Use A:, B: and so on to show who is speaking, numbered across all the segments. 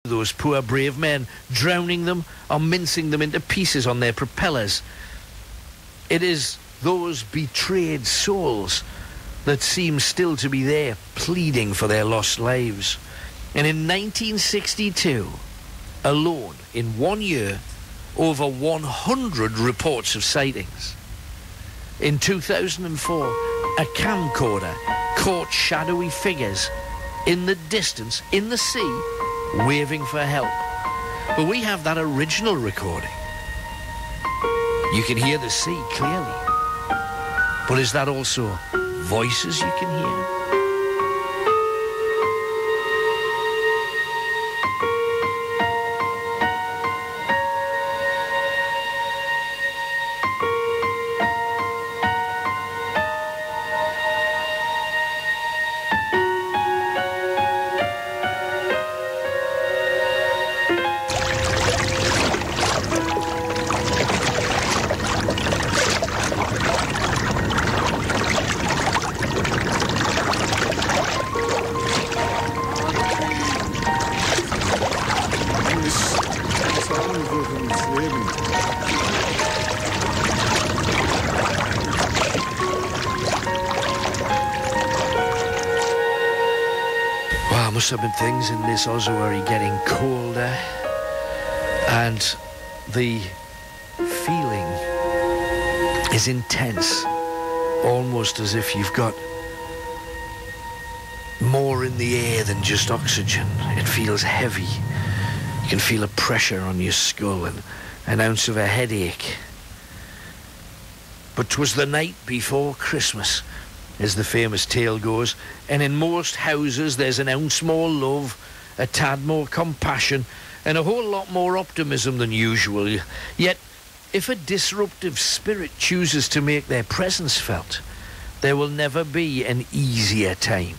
A: those poor brave men, drowning them or mincing them into pieces on their propellers. It is those betrayed souls that seem still to be there, pleading for their lost lives. And in 1962, alone, in 1 year, over 100 reports of sightings. In 2004, a camcorder caught shadowy figures in the distance, in the sea, waving for help. But we have that original recording. You can hear the sea clearly. But is that also voices you can hear? Must have been things in this ossuary getting colder, and the feeling is intense, almost as if you've got more in the air than just oxygen. It feels heavy. You can feel a pressure on your skull and an ounce of a headache. But 'twas the night before Christmas, as the famous tale goes, and in most houses there's an ounce more love, a tad more compassion, and a whole lot more optimism than usual. Yet, if a disruptive spirit chooses to make their presence felt, there will never be an easier time.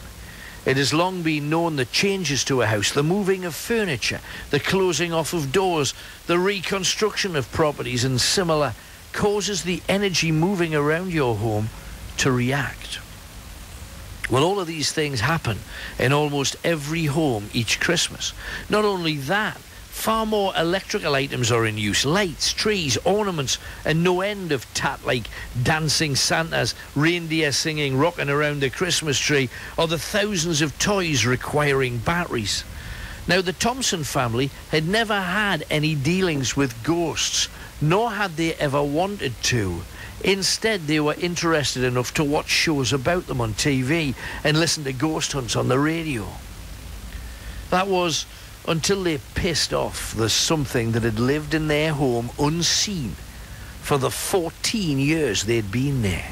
A: It has long been known that changes to a house, the moving of furniture, the closing off of doors, the reconstruction of properties and similar, causes the energy moving around your home to react. Well, all of these things happen in almost every home each Christmas. Not only that, far more electrical items are in use. Lights, trees, ornaments, and no end of tat like dancing Santas, reindeer singing, rocking around the Christmas tree, or the thousands of toys requiring batteries. Now, the Thompson family had never had any dealings with ghosts, nor had they ever wanted to. Instead, they were interested enough to watch shows about them on TV and listen to ghost hunts on the radio. That was until they pissed off the something that had lived in their home unseen for the 14 years they'd been there.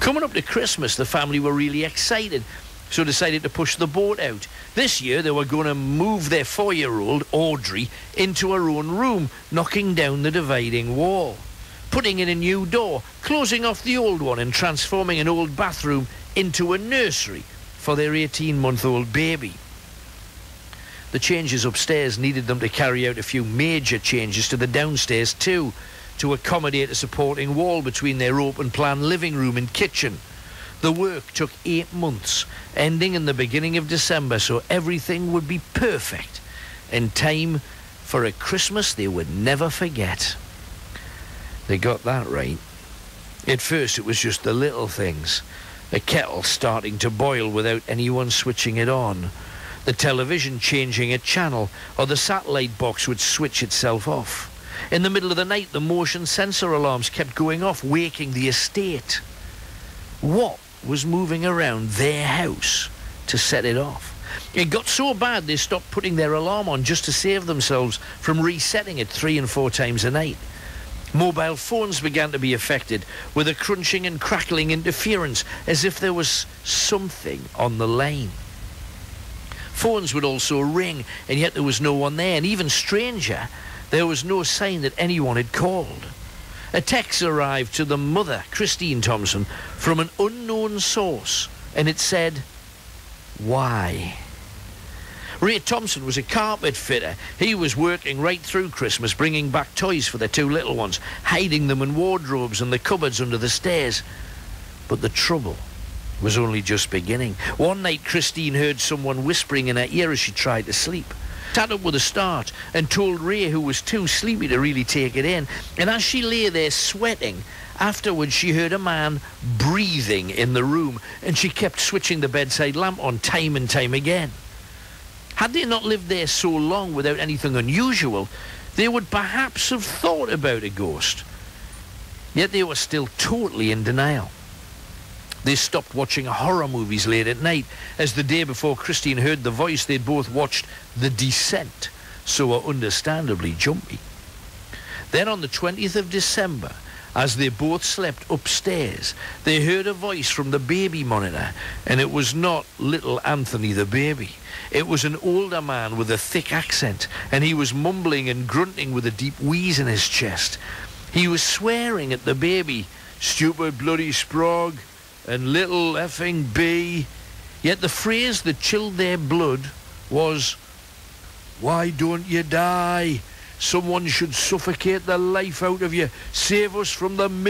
A: Coming up to Christmas, the family were really excited, so decided to push the boat out. This year, they were going to move their 4-year-old, Audrey, into her own room, knocking down the dividing wall, putting in a new door, closing off the old one, and transforming an old bathroom into a nursery for their 18-month-old baby. The changes upstairs needed them to carry out a few major changes to the downstairs too, to accommodate a supporting wall between their open-plan living room and kitchen. The work took 8 months, ending in the beginning of December, so everything would be perfect in time for a Christmas they would never forget. They got that right. At first it was just the little things. A kettle starting to boil without anyone switching it on, the television changing a channel, or the satellite box would switch itself off. In the middle of the night, the motion sensor alarms kept going off, waking the estate. What was moving around their house to set it off? It got so bad they stopped putting their alarm on just to save themselves from resetting it 3 and 4 times a night. Mobile phones began to be affected with a crunching and crackling interference, as if there was something on the line. Phones would also ring, and yet there was no one there, and even stranger, there was no sign that anyone had called. A text arrived to the mother, Christine Thompson, from an unknown source, and it said, "Why?" Ray Thompson was a carpet fitter. He was working right through Christmas, bringing back toys for their 2 little ones, hiding them in wardrobes and the cupboards under the stairs. But the trouble was only just beginning. One night, Christine heard someone whispering in her ear as she tried to sleep. sat up with a start and told Ray, who was too sleepy to really take it in. And as she lay there sweating, afterwards she heard a man breathing in the room, and she kept switching the bedside lamp on time and time again. Had they not lived there so long without anything unusual, they would perhaps have thought about a ghost. Yet they were still totally in denial. They stopped watching horror movies late at night, as the day before Christine heard the voice they'd both watched The Descent, so were understandably jumpy. Then on the 20th of December, as they both slept upstairs, they heard a voice from the baby monitor, and it was not little Anthony the baby. It was an older man with a thick accent, and he was mumbling and grunting with a deep wheeze in his chest. He was swearing at the baby, "Stupid bloody sprog," and "little effing bee." Yet the phrase that chilled their blood was, "Why don't you die? Someone should suffocate the life out of you. Save us from the